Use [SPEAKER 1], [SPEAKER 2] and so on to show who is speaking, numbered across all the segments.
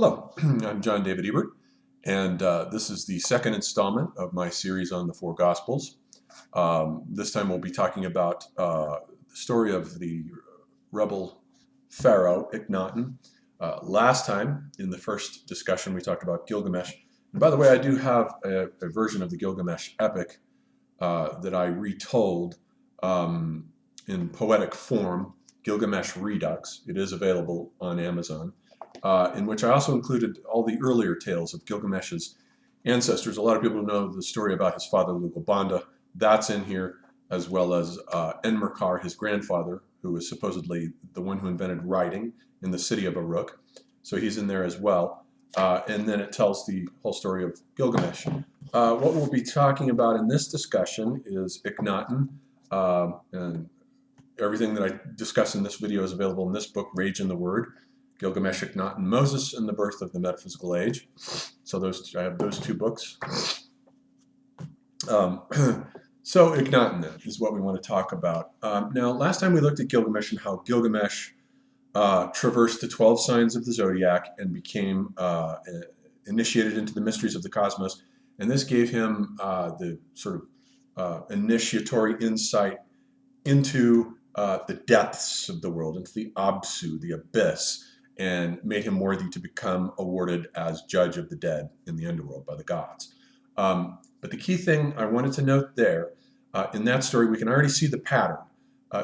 [SPEAKER 1] Hello, I'm John David Ebert, and this is the second installment of my series on the four Gospels. This time we'll be talking about the story of the rebel Pharaoh, Akhenaten. Last time, in the first discussion, we talked about Gilgamesh. And by the way, I do have a version of the Gilgamesh epic that I retold in poetic form, Gilgamesh Redux. It is available on Amazon. In which I also included all the earlier tales of Gilgamesh's ancestors. A lot of people know the story about his father, Lugalbanda. That's in here, as well as Enmerkar, his grandfather, who was supposedly the one who invented writing in the city of Uruk. So he's in there as well. And then it tells the whole story of Gilgamesh. What we'll be talking about in this discussion is Akhenaten, and everything that I discuss in this video is available in this book, Rage in the Word. Gilgamesh, Akhenaten, Moses, and the Birth of the Metaphysical Age. So I have those two books. So Akhenaten then is what we want to talk about. Now, last time we looked at Gilgamesh and how Gilgamesh traversed the 12 signs of the zodiac and became initiated into the mysteries of the cosmos. And this gave him the sort of initiatory insight into the depths of the world, into the Absu, the abyss, and made him worthy to become awarded as judge of the dead in the underworld by the gods. But the key thing I wanted to note there, in that story, we can already see the pattern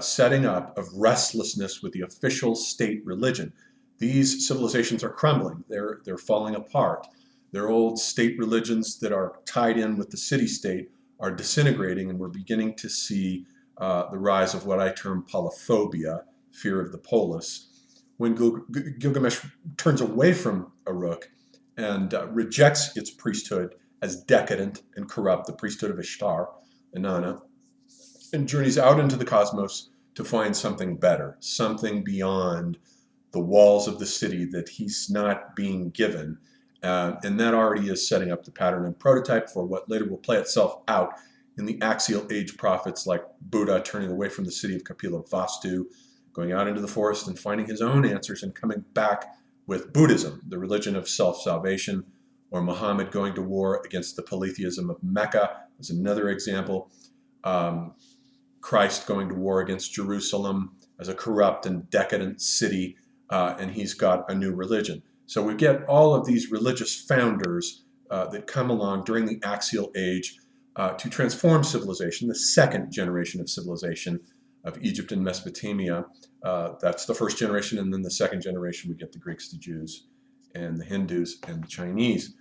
[SPEAKER 1] setting up of restlessness with the official state religion. These civilizations are crumbling. They're falling apart. Their old state religions that are tied in with the city-state are disintegrating, and we're beginning to see the rise of what I term polyphobia, fear of the polis. When Gilgamesh turns away from Uruk and rejects its priesthood as decadent and corrupt, the priesthood of Ishtar, Inanna, and journeys out into the cosmos to find something better, something beyond the walls of the city that he's not being given. And that already is setting up the pattern and prototype for what later will play itself out in the axial age prophets like Buddha turning away from the city of Kapila Vastu, going out into the forest and finding his own answers and coming back with Buddhism, the religion of self-salvation, or Muhammad going to war against the polytheism of Mecca is another example. Christ going to war against Jerusalem as a corrupt and decadent city, and he's got a new religion. So we get all of these religious founders that come along during the axial age to transform civilization, the second generation of civilization of Egypt and Mesopotamia. That's the first generation, and then the second generation we get the Greeks, the Jews, and the Hindus, and the Chinese.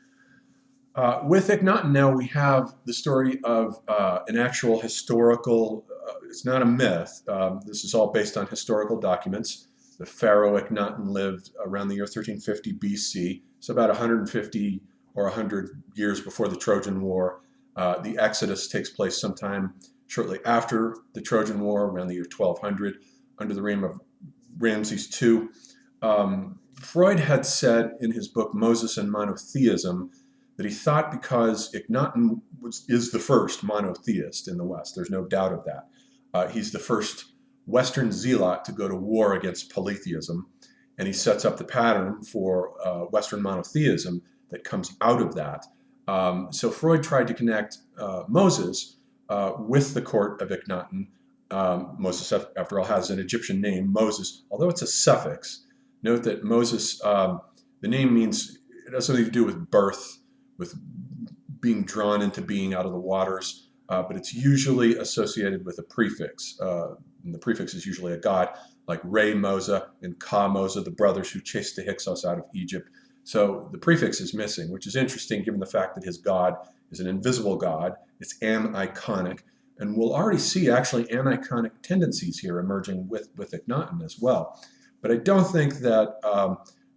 [SPEAKER 1] With Akhenaten now we have the story of an actual historical, it's not a myth, this is all based on historical documents. The Pharaoh Akhenaten lived around the year 1350 BC, so about 150 or 100 years before the Trojan War. The Exodus takes place sometime shortly after the Trojan War, around the year 1200, under the reign of Ramses II. Freud had said in his book Moses and Monotheism that he thought because Akhenaten is the first monotheist in the West, there's no doubt of that. He's the first Western zealot to go to war against polytheism, and he sets up the pattern for Western monotheism that comes out of that. So Freud tried to connect Moses with the court of Akhenaten. Moses, after all, has an Egyptian name, Moses, although it's a suffix. Note that Moses, the name means, it has something to do with birth, with being drawn into being out of the waters, but it's usually associated with a prefix. And the prefix is usually a god, like Re Mosa and Ka Mosa, the brothers who chased the Hyksos out of Egypt. So the prefix is missing, which is interesting given the fact that his god is an invisible god. It's aniconic, and we'll already see actually aniconic tendencies here emerging with Akhenaten as well. But I don't think that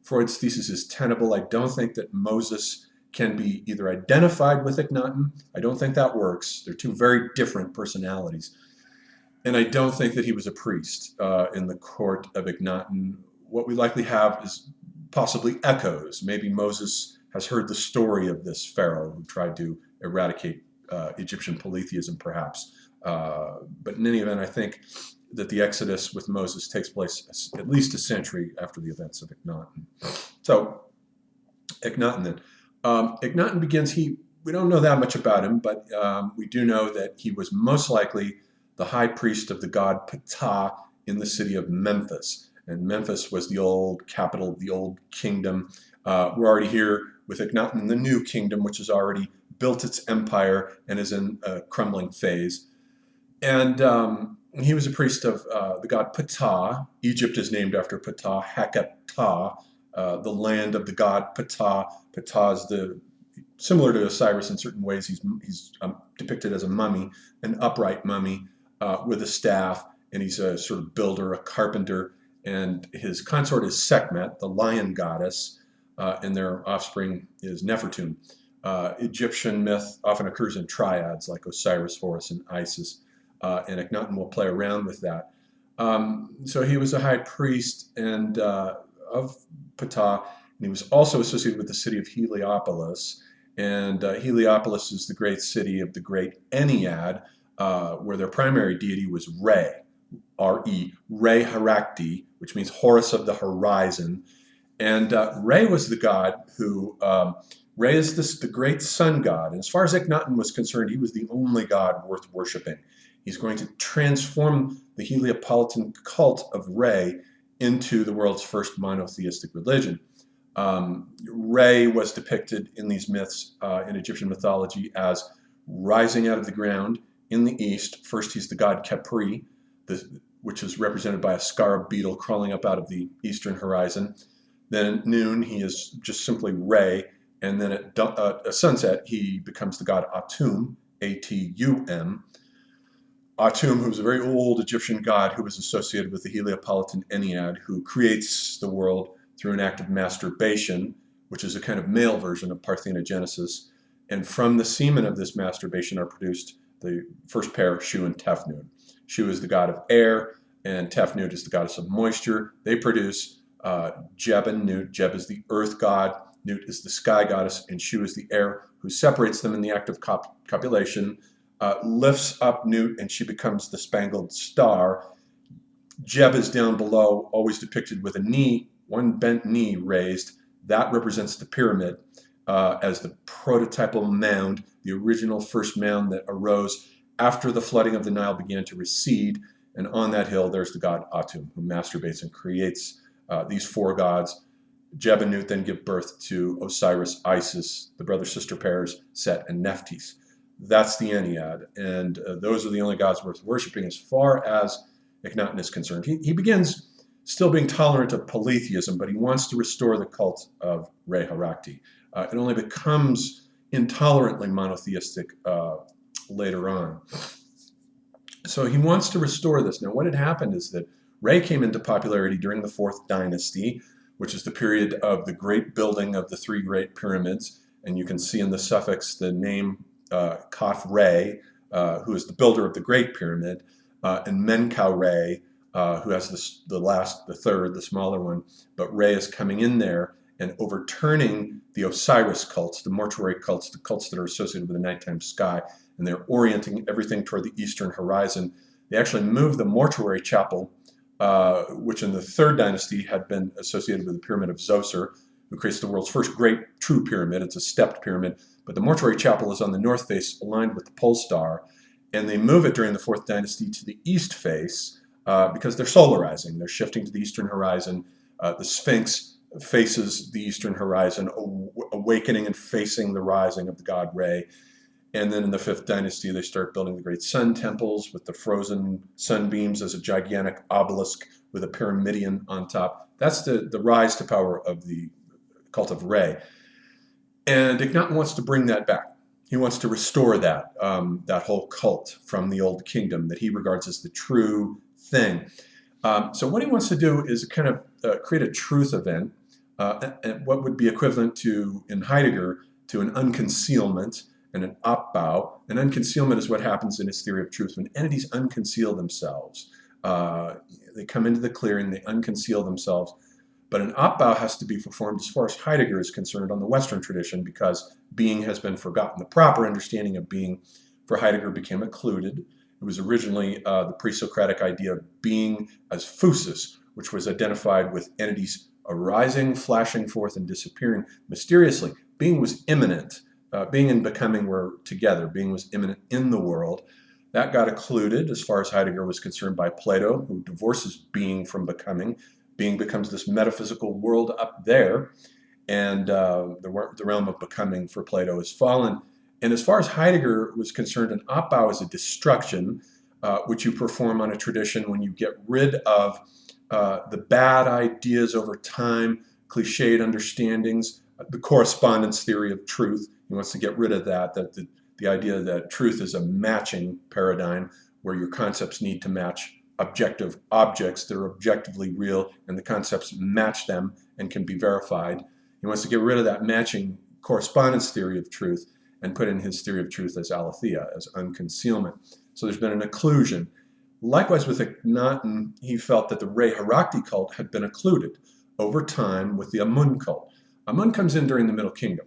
[SPEAKER 1] Freud's thesis is tenable. I don't think that Moses can be either identified with Akhenaten. I don't think that works. They're two very different personalities. And I don't think that he was a priest in the court of Akhenaten. What we likely have is possibly echoes. Maybe Moses has heard the story of this pharaoh who tried to eradicate Egyptian polytheism, perhaps. But in any event, I think that the Exodus with Moses takes place at least a century after the events of Akhenaten. So Akhenaten then. Akhenaten begins, we don't know that much about him, but we do know that he was most likely the high priest of the god Ptah in the city of Memphis. And Memphis was the old capital of the old kingdom. We're already here with Akhenaten in the new kingdom, which has already built its empire and is in a crumbling phase. And he was a priest of the god Ptah. Egypt is named after Ptah, Hakeptah, the land of the god Ptah. Ptah is similar to Osiris in certain ways. He's depicted as a mummy, an upright mummy with a staff, and he's a sort of builder, a carpenter. And his consort is Sekhmet, the lion goddess, and their offspring is Nefertum. Egyptian myth often occurs in triads like Osiris, Horus, and Isis, and Akhenaten will play around with that. So he was a high priest of Ptah, and he was also associated with the city of Heliopolis. And Heliopolis is the great city of the great Ennead, where their primary deity was Re, R-E, Re Harakti, which means Horus of the horizon. And Re was the god who, Re is the great sun god. And as far as Akhenaten was concerned, he was the only god worth worshiping. He's going to transform the Heliopolitan cult of Re into the world's first monotheistic religion. Re was depicted in these myths in Egyptian mythology as rising out of the ground in the east. First, he's the god Khepri, which is represented by a scarab beetle crawling up out of the eastern horizon. Then at noon, he is just simply Re, and then at sunset, he becomes the god Atum, A-T-U-M. Atum, who's a very old Egyptian god who was associated with the Heliopolitan Ennead, who creates the world through an act of masturbation, which is a kind of male version of parthenogenesis. And from the semen of this masturbation are produced the first pair, Shu and Tefnut. Shu is the god of air, and Tefnut is the goddess of moisture. They produce Geb and Nut. Geb is the earth god, Nut is the sky goddess, and Shu is the air, who separates them in the act of copulation, lifts up Nut, and she becomes the spangled star. Geb is down below, always depicted with a knee, one bent knee raised. That represents the pyramid as the prototypal mound, the original first mound that arose after the flooding of the Nile began to recede. And on that hill, there's the god Atum, who masturbates and creates these four gods. Geb and Nut then give birth to Osiris, Isis, the brother-sister pairs, Set and Nephthys. That's the Ennead, and those are the only gods worth worshiping as far as Akhenaten is concerned. He begins still being tolerant of polytheism, but he wants to restore the cult of Re Harakti. It only becomes intolerantly monotheistic later on. So he wants to restore this. Now, what had happened is that Re came into popularity during the 4th dynasty, which is the period of the great building of the 3 great pyramids. And you can see in the suffix the name Kaf Re, who is the builder of the Great Pyramid, and Menkau Re, who has the third, the smaller one. But Re is coming in there and overturning the Osiris cults, the mortuary cults, the cults that are associated with the nighttime sky, and they're orienting everything toward the eastern horizon. They actually moved the mortuary chapel, which in the 3rd dynasty had been associated with the pyramid of Zoser, who creates the world's first great true pyramid. It's a stepped pyramid, but the mortuary chapel is on the north face, aligned with the pole star, and they move it during the 4th dynasty to the east face because they're solarizing. They're shifting to the eastern horizon. The Sphinx faces the eastern horizon, awakening and facing the rising of the god Re. And then in the 5th dynasty, they start building the great sun temples with the frozen sunbeams as a gigantic obelisk with a pyramidion on top. That's the rise to power of the cult of Re. And Akhenaten wants to bring that back. He wants to restore that, that whole cult from the old kingdom that he regards as the true thing. So what he wants to do is kind of create a truth event, what would be equivalent to, in Heidegger, to an unconcealment and an Abbau. An unconcealment is what happens in his theory of truth. When entities unconceal themselves, they come into the clearing, they unconceal themselves. But an Abbau has to be performed, as far as Heidegger is concerned, on the Western tradition, because being has been forgotten. The proper understanding of being for Heidegger became occluded. It was originally the pre-Socratic idea of being as phusis, which was identified with entities arising, flashing forth, and disappearing mysteriously. Being was immanent. Being and becoming were together. Being was immanent in the world. That got occluded, as far as Heidegger was concerned, by Plato, who divorces being from becoming. Being becomes this metaphysical world up there, and the realm of becoming for Plato has fallen. And as far as Heidegger was concerned, an Abbau is a destruction, which you perform on a tradition when you get rid of the bad ideas over time, cliched understandings, the correspondence theory of truth. He wants to get rid of that the idea that truth is a matching paradigm where your concepts need to match objective objects that are objectively real, and the concepts match them and can be verified. He wants to get rid of that matching correspondence theory of truth and put in his theory of truth as aletheia, as unconcealment. So there's been an occlusion. Likewise with Akhenaten, he felt that the Re Harakti cult had been occluded over time with the Amun cult. Amun comes in during the Middle Kingdom.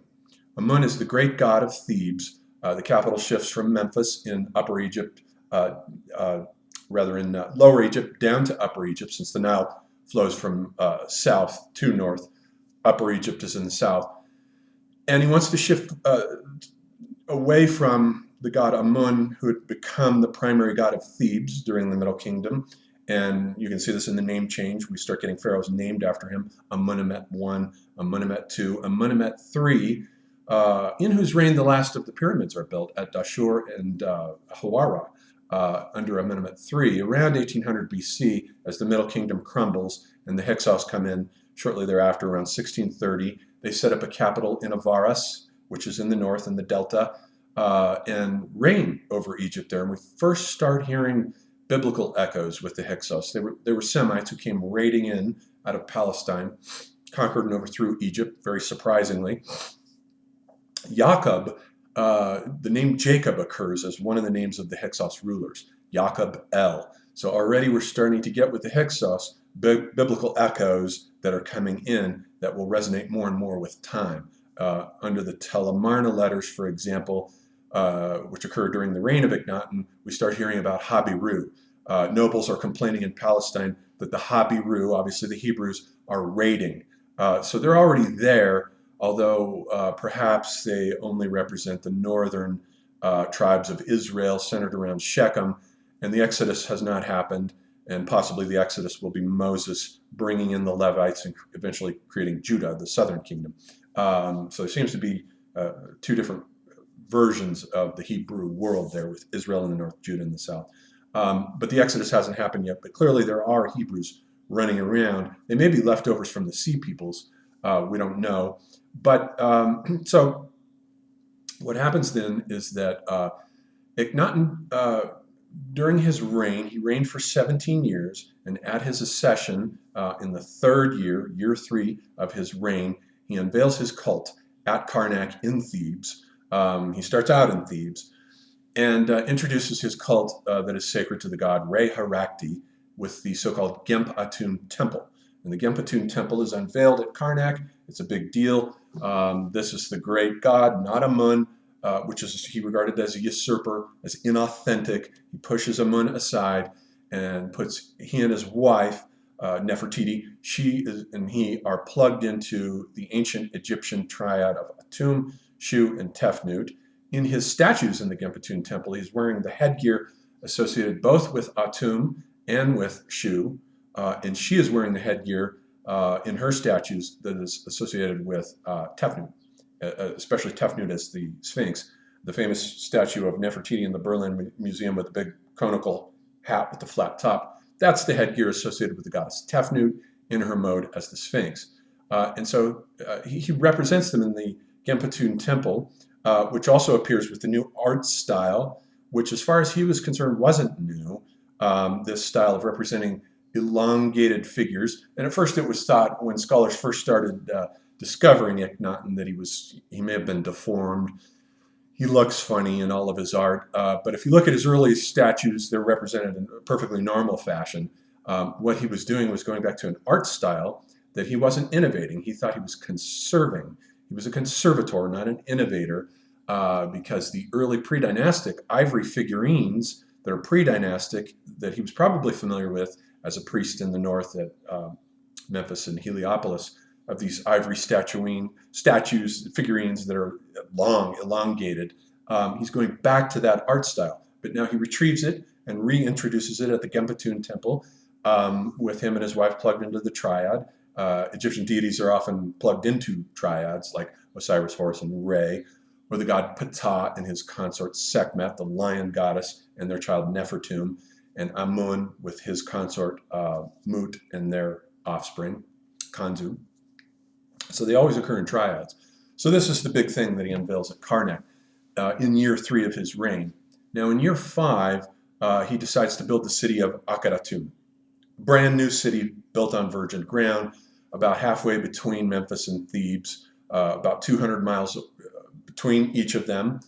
[SPEAKER 1] Amun is the great god of Thebes. The capital shifts from Memphis in Upper Egypt, in Lower Egypt down to Upper Egypt, since the Nile flows from south to north. Upper Egypt is in the south. And he wants to shift away from the god Amun, who had become the primary god of Thebes during the Middle Kingdom. And you can see this in the name change. We start getting pharaohs named after him. Amunimet I, Amunimet II, Amunimet III, in whose reign the last of the pyramids are built at Dashur and Hawara under Amunimet III. Around 1800 BC, as the Middle Kingdom crumbles and the Hyksos come in shortly thereafter, around 1630, they set up a capital in Avaris, which is in the north in the delta, and reign over Egypt there. And we first start hearing biblical echoes with the Hyksos. They were Semites who came raiding in out of Palestine, conquered and overthrew Egypt, very surprisingly. Jacob, the name Jacob occurs as one of the names of the Hyksos rulers, Jacob El. So already we're starting to get with the Hyksos biblical echoes that are coming in that will resonate more and more with time. Under the Telemarna letters, for example, which occurred during the reign of Akhenaten, we start hearing about Habiru. Nobles are complaining in Palestine that the Habiru, obviously the Hebrews, are raiding. So they're already there, although perhaps they only represent the northern tribes of Israel centered around Shechem, and the Exodus has not happened, and possibly the Exodus will be Moses bringing in the Levites and eventually creating Judah, the southern kingdom. So there seems to be two different versions of the Hebrew world there, with Israel in the north, Judah in the south. But the Exodus hasn't happened yet, but clearly there are Hebrews running around. They may be leftovers from the sea peoples. We don't know. But so what happens then is that Akhenaten, during his reign, he reigned for 17 years, and at his accession in the third year, year 3 of his reign, he unveils his cult at Karnak in Thebes. He starts out in Thebes and introduces his cult that is sacred to the god Re Harakti with the so-called Genp-Atun temple. And the Genp-Atun temple is unveiled at Karnak. It's a big deal. This is the great god, not Amun, which is he regarded as a usurper, as inauthentic. He pushes Amun aside and puts he and his wife, Nefertiti, she and he are plugged into the ancient Egyptian triad of Atum, Shu, and Tefnut. In his statues in the Genp-Atun temple, he's wearing the headgear associated both with Atum and with Shu, and she is wearing the headgear in her statues that is associated with Tefnut, especially Tefnut as the Sphinx. The famous statue of Nefertiti in the Berlin Museum with the big conical hat with the flat top, that's the headgear associated with the goddess Tefnut in her mode as the Sphinx. And so he represents them in the Genp-Atun temple, which also appears with the new art style, which as far as he was concerned wasn't new, this style of representing elongated figures. And at first it was thought, when scholars first started discovering Akhenaten, that he may have been deformed. He looks funny in all of his art, but if you look at his early statues, they're represented in a perfectly normal fashion. What he was doing was going back to an art style that he wasn't innovating. He thought he was conserving. He was a conservator, not an innovator, because the early pre-dynastic ivory figurines that are pre-dynastic that he was probably familiar with as a priest in the north at Memphis and Heliopolis, of these ivory statues, figurines that are long, elongated. He's going back to that art style, but now he retrieves it and reintroduces it at the Gempatun temple, with him and his wife plugged into the triad. Egyptian deities are often plugged into triads, like Osiris, Horus, and Re, or the god Ptah and his consort Sekhmet, the lion goddess, and their child Nefertum, and Amun with his consort Mut and their offspring, Kanzu. So they always occur in triads. So this is the big thing that he unveils at Karnak in year 3 of his reign. Now in year 5, he decides to build the city of Akhenaten, brand new city built on virgin ground, about halfway between Memphis and Thebes, about 200 miles between each of them,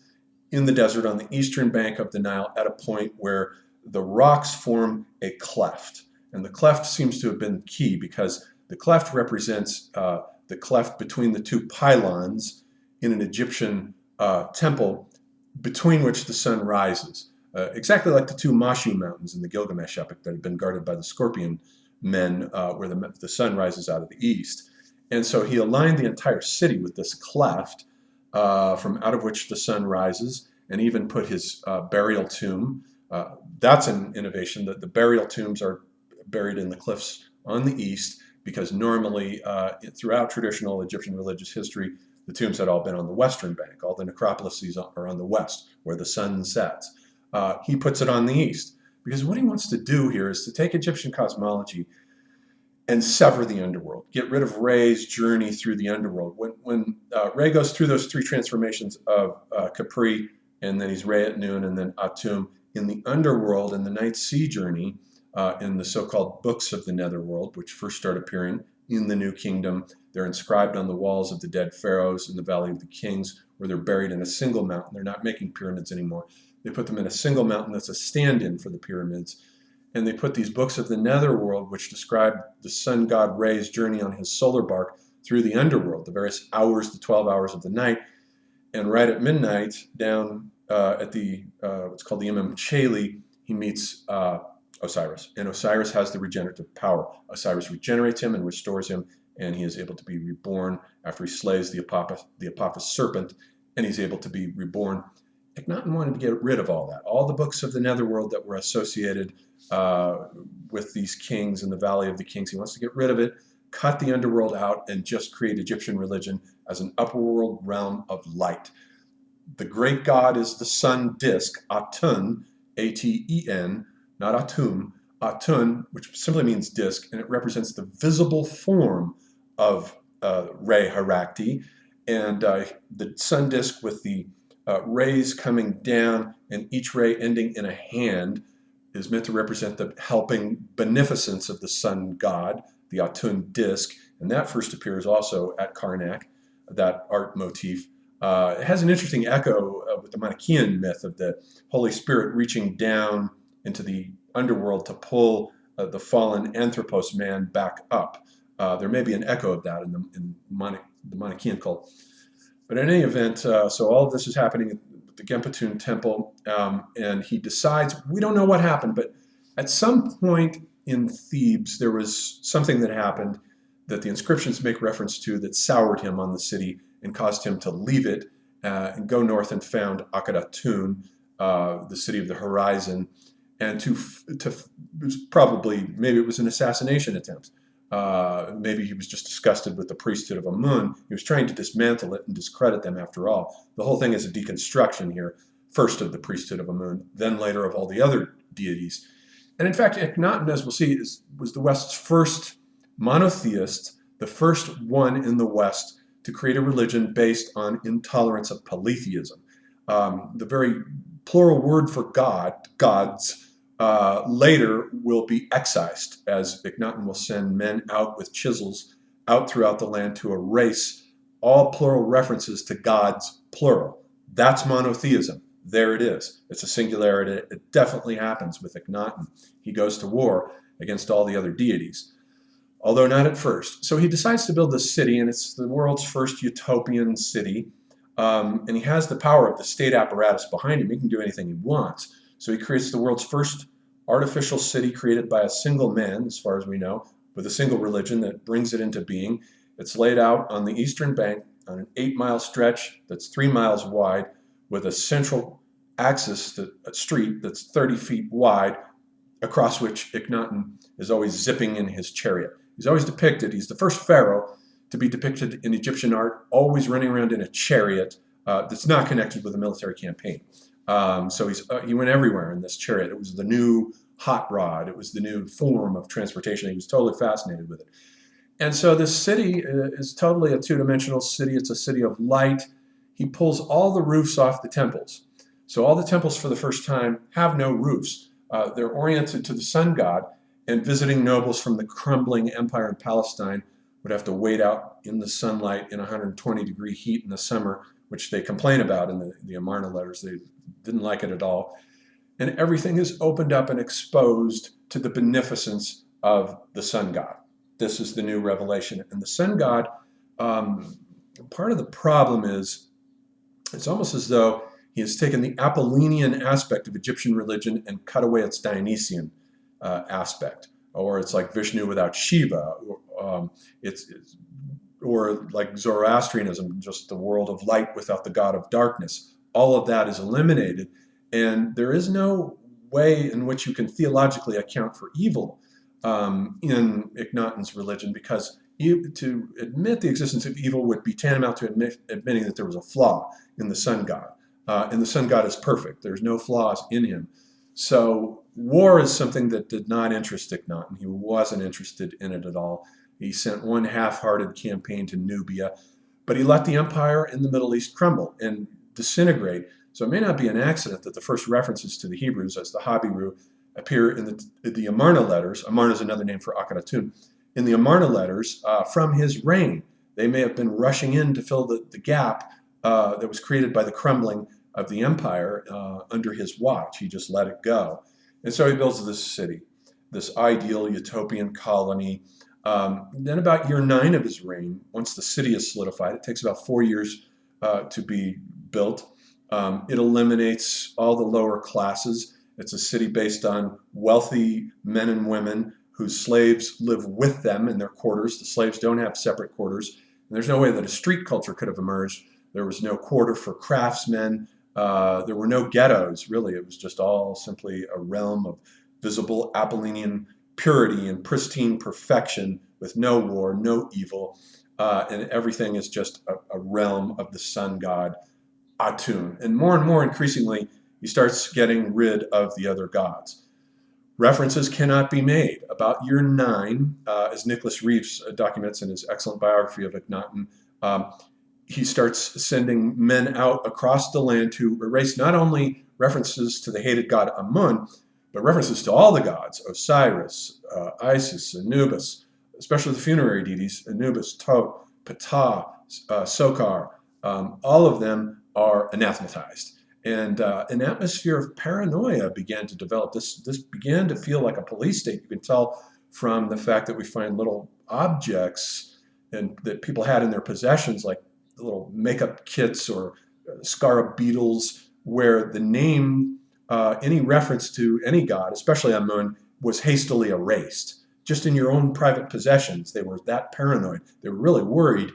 [SPEAKER 1] in the desert on the eastern bank of the Nile, at a point where the rocks form a cleft. And the cleft seems to have been key because the cleft represents the cleft between the two pylons in an Egyptian temple, between which the sun rises. Exactly like the two Mashu mountains in the Gilgamesh epic that had been guarded by the scorpion men, where the sun rises out of the east. And so he aligned the entire city with this cleft, from out of which the sun rises, and even put his burial tomb. That's an innovation, that the burial tombs are buried in the cliffs on the east, because normally throughout traditional Egyptian religious history, the tombs had all been on the western bank. All the necropolises are on the west, where the sun sets. He puts it on the east, because what he wants to do here is to take Egyptian cosmology and sever the underworld, get rid of Re's journey through the underworld. When Re goes through those 3 transformations of Capri, and then he's Re at noon, and then Atum, in the underworld, in the Night Sea journey, in the so-called books of the netherworld, which first start appearing in the New Kingdom, they're inscribed on the walls of the dead pharaohs in the Valley of the Kings, where they're buried in a single mountain. They're not making pyramids anymore. They put them in a single mountain that's a stand-in for the pyramids. And they put these books of the netherworld, which describe the sun god Re's journey on his solar bark through the underworld, the various hours, the 12 hours of the night. And right at midnight, down at the what's called the Imam Cheli, he meets Osiris. And Osiris has the regenerative power. Osiris regenerates him and restores him, and he is able to be reborn after he slays the Apophis serpent, and he's able to be reborn. Akhenaten wanted to get rid of all that. All the books of the netherworld that were associated with these kings in the Valley of the Kings, he wants to get rid of it, cut the underworld out, and just create Egyptian religion as an upperworld realm of light. The great god is the sun disk, Atun, A-T-E-N, not Atum, Atun, which simply means disk, and it represents the visible form of Re Harakti, and the sun disk with the rays coming down, and each ray ending in a hand, is meant to represent the helping beneficence of the sun god, the Atun disk, and that first appears also at Karnak, that art motif. It has an interesting echo with the Manichaean myth of the Holy Spirit reaching down into the underworld to pull the fallen Anthropos man back up. There may be an echo of that in the Manichaean cult. But in any event, so all of this is happening at the Gempatun temple, and he decides, we don't know what happened, but at some point in Thebes, there was something that happened that the inscriptions make reference to that soured him on the city and caused him to leave it and go north and found Akhenaten, the city of the horizon, and to probably, maybe it was an assassination attempt. Maybe he was just disgusted with the priesthood of Amun. He was trying to dismantle it and discredit them after all. The whole thing is a deconstruction here, first of the priesthood of Amun, then later of all the other deities. And in fact, Akhenaten, as we'll see, was the West's first monotheist, the first one in the West to create a religion based on intolerance of polytheism. The very plural word for God, gods, later will be excised, as Akhenaten will send men out with chisels out throughout the land to erase all plural references to gods, plural. That's monotheism. There it is. It's a singularity. It definitely happens with Akhenaten. He goes to war against all the other deities, although not at first. So he decides to build this city, and it's the world's first utopian city. And he has the power of the state apparatus behind him. He can do anything he wants. So he creates the world's first artificial city created by a single man, as far as we know, with a single religion that brings it into being. It's laid out on the eastern bank on an 8-mile stretch that's 3 miles wide, with a central axis, a street that's 30 feet wide, across which Akhenaten is always zipping in his chariot. He's always depicted, he's the first pharaoh to be depicted in Egyptian art, always running around in a chariot that's not connected with a military campaign. So he went everywhere in this chariot. It was the new hot rod. It was the new form of transportation. He was totally fascinated with it. And so this city is totally a two-dimensional city. It's a city of light. He pulls all the roofs off the temples. So all the temples for the first time have no roofs. They're oriented to the sun god, and visiting nobles from the crumbling empire in Palestine would have to wait out in the sunlight in 120-degree heat in the summer, which they complain about in the Amarna letters. They didn't like it at all. And everything is opened up and exposed to the beneficence of the sun god. This is the new revelation. And the sun god, part of the problem is it's almost as though he has taken the Apollonian aspect of Egyptian religion and cut away its Dionysian aspect. Or it's like Vishnu without Shiva. Or like Zoroastrianism, just the world of light without the god of darkness. All of that is eliminated. And there is no way in which you can theologically account for evil in Akhenaten's religion, because to admit the existence of evil would be tantamount to admitting that there was a flaw in the sun god. And the sun god is perfect. There's no flaws in him. So war is something that did not interest Akhenaten. He wasn't interested in it at all. He sent one half-hearted campaign to Nubia, but he let the empire in the Middle East crumble and disintegrate. So it may not be an accident that the first references to the Hebrews as the Habiru appear in the Amarna letters. Amarna is another name for Akhenaten. In the Amarna letters from his reign, they may have been rushing in to fill the gap that was created by the crumbling of the empire under his watch. He just let it go. And so he builds this city, this ideal utopian colony. Then about year 9 of his reign, once the city is solidified, it takes about 4 years to be built. It eliminates all the lower classes. It's a city based on wealthy men and women whose slaves live with them in their quarters. The slaves don't have separate quarters. And there's no way that a street culture could have emerged. There was no quarter for craftsmen. There were no ghettos, really. It was just all simply a realm of visible Apollonian purity and pristine perfection with no war, no evil. And everything is just a realm of the sun god, Atun. And more increasingly, he starts getting rid of the other gods. References cannot be made. About year 9, as Nicholas Reeves documents in his excellent biography of Akhenaten, he starts sending men out across the land to erase not only references to the hated god Amun, but references to all the gods, Osiris, Isis, Anubis, especially the funerary deities, Anubis, Tot, Ptah, Sokar. All of them are anathematized. And an atmosphere of paranoia began to develop. This began to feel like a police state. You can tell from the fact that we find little objects that people had in their possessions, like little makeup kits or scarab beetles, where the name, any reference to any god, especially Amun, was hastily erased. Just in your own private possessions, they were that paranoid. They were really worried.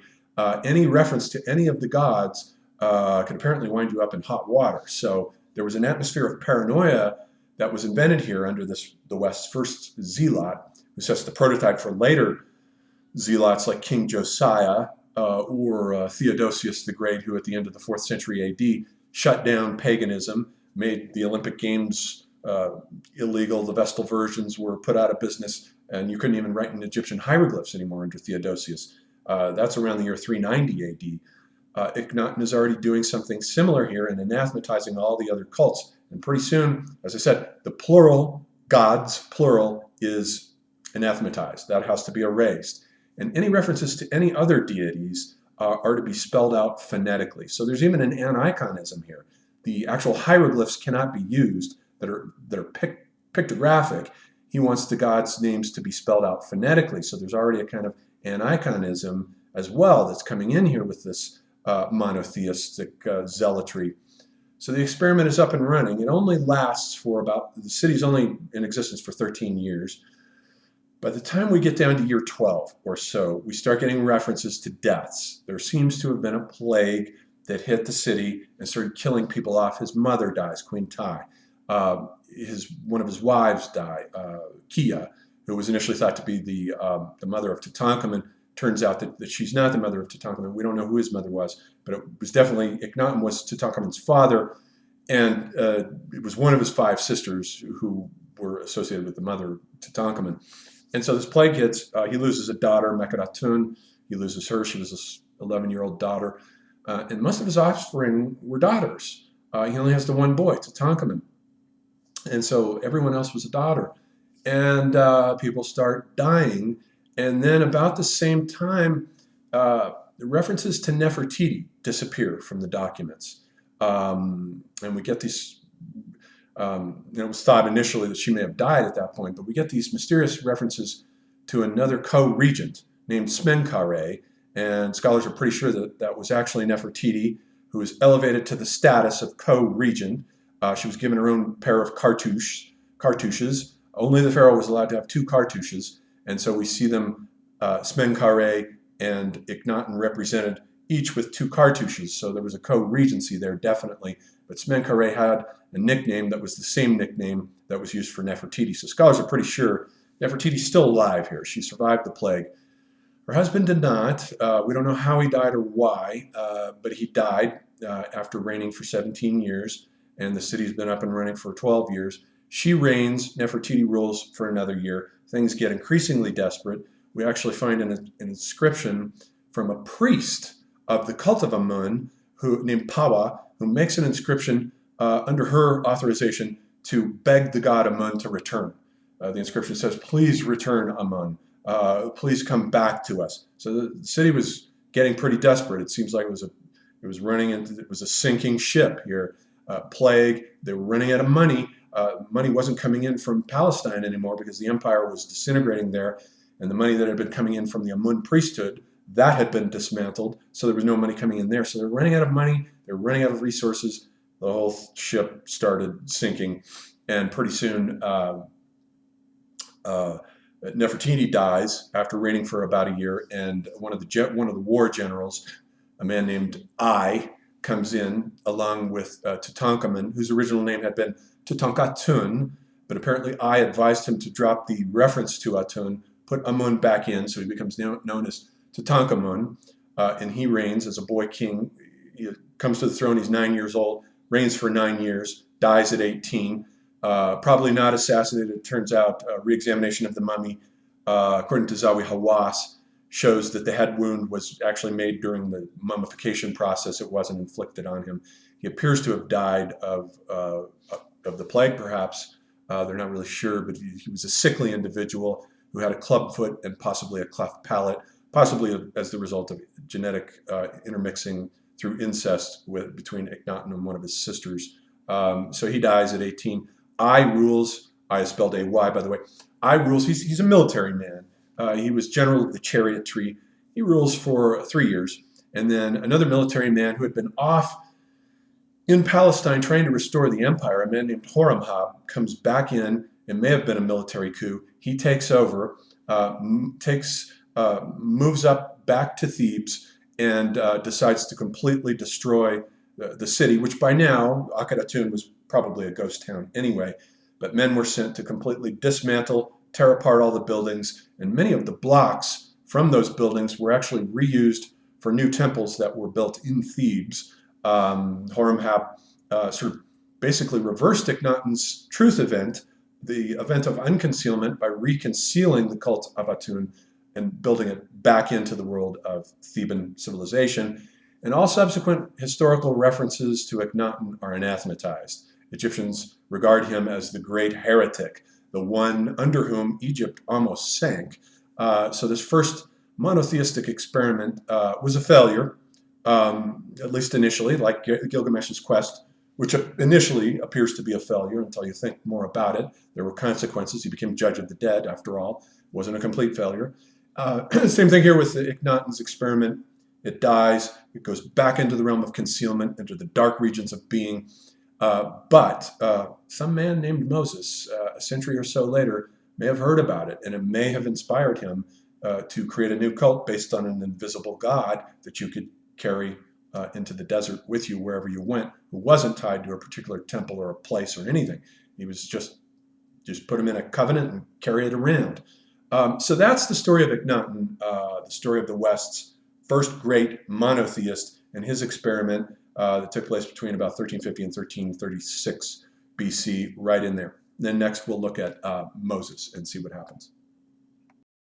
[SPEAKER 1] Any reference to any of the gods could apparently wind you up in hot water. So there was an atmosphere of paranoia that was invented here under the West's first zealot, who sets the prototype for later zealots like King Josiah or Theodosius the Great, who at the end of the 4th century AD shut down paganism, made the Olympic Games illegal. The Vestal versions were put out of business, and you couldn't even write in Egyptian hieroglyphs anymore under Theodosius. That's around the year 390 AD. Akhenaten is already doing something similar here and anathematizing all the other cults. And pretty soon, as I said, the plural, gods, plural, is anathematized. That has to be erased. And any references to any other deities are to be spelled out phonetically. So there's even an aniconism here. The actual hieroglyphs cannot be used that are pictographic. He wants the gods' names to be spelled out phonetically. So there's already a kind of aniconism as well that's coming in here with this monotheistic zealotry. So the experiment is up and running. It only lasts for the city's only in existence for 13 years. By the time we get down to year 12 or so, we start getting references to deaths. There seems to have been a plague that hit the city and started killing people off. His mother dies, Queen Tai. One of his wives die, Kia, who was initially thought to be the mother of Tutankhamun. Turns out that she's not the mother of Tutankhamun. We don't know who his mother was, but it was definitely, Akhenaten was Tutankhamun's father, and it was one of his 5 sisters who were associated with the mother, Tutankhamun. And so this plague hits. He loses a daughter, Akhenaten. He loses her. She was his 11-year-old daughter. And most of his offspring were daughters. He only has the one boy, Tutankhamun. And so everyone else was a daughter. And people start dying. And then about the same time, the references to Nefertiti disappear from the documents. And we get these it was thought initially that she may have died at that point, but we get these mysterious references to another co-regent named Smenkhare, and scholars are pretty sure that that was actually Nefertiti, who was elevated to the status of co-regent. She was given her own pair of cartouches. Only the pharaoh was allowed to have 2 cartouches, and so we see them, Smenkhare and Akhenaten, represented each with 2 cartouches, so there was a co-regency there, definitely. But Smenkhare had a nickname that was the same nickname that was used for Nefertiti. So scholars are pretty sure Nefertiti's still alive here. She survived the plague. Her husband did not. We don't know how he died or why, but he died after reigning for 17 years, and the city's been up and running for 12 years. She reigns, Nefertiti rules for another year. Things get increasingly desperate. We actually find an inscription from a priest of the cult of Amun, named Pawa, who makes an inscription under her authorization to beg the god Amun to return. The inscription says, "Please return, Amun. Please come back to us." So the city was getting pretty desperate. It seems like it was a sinking ship here. Plague. They were running out of money. Money wasn't coming in from Palestine anymore because the empire was disintegrating there, and the money that had been coming in from the Amun priesthood, that had been dismantled, so there was no money coming in there. So they're running out of money, they're running out of resources. The whole ship started sinking, and pretty soon Nefertiti dies after reigning for about a year, and one of the war generals, a man named Ai, comes in along with Tutankhamun, whose original name had been Tutankhatun, but apparently Ai advised him to drop the reference to Atun, put Amun back in, so he becomes known as Tutankhamun, and he reigns as a boy king. He comes to the throne, he's 9 years old, reigns for 9 years, dies at 18, probably not assassinated. It turns out re-examination of the mummy, according to Zawi Hawass, shows that the head wound was actually made during the mummification process. It wasn't inflicted on him. He appears to have died of the plague, perhaps. They're not really sure, but he was a sickly individual who had a club foot and possibly a cleft palate, possibly as the result of genetic intermixing through incest between Akhenaten and one of his sisters. So he dies at 18. Ai rules. Ai is spelled A-Y, by the way. Ai rules. He's a military man. He was general of the chariotry. He rules for 3 years. And then another military man who had been off in Palestine trying to restore the empire, a man named Horemheb, comes back in. It may have been a military coup. He takes over, moves up back to Thebes, and decides to completely destroy the city, which by now, Akhenaten was probably a ghost town anyway. But men were sent to completely dismantle, tear apart all the buildings, and many of the blocks from those buildings were actually reused for new temples that were built in Thebes. Horemheb sort of basically reversed Akhenaten's truth event, the event of unconcealment, by reconcealing the cult of Atun and building it back into the world of Theban civilization. And all subsequent historical references to Akhenaten are anathematized. Egyptians regard him as the great heretic, the one under whom Egypt almost sank. So this first monotheistic experiment was a failure, at least initially, like Gilgamesh's quest, which initially appears to be a failure until you think more about it. There were consequences. He became judge of the dead, after all. It wasn't a complete failure. Same thing here with Akhenaten's experiment. It dies. It goes back into the realm of concealment, into the dark regions of being. But some man named Moses, a century or so later, may have heard about it, and it may have inspired him to create a new cult based on an invisible God that you could carry into the desert with you wherever you went, who wasn't tied to a particular temple or a place or anything. He was just put him in a covenant and carry it around. So that's the story of Akhenaten, the story of the West's first great monotheist and his experiment that took place between about 1350 and 1336 BC, right in there. Then next we'll look at Moses and see what happens.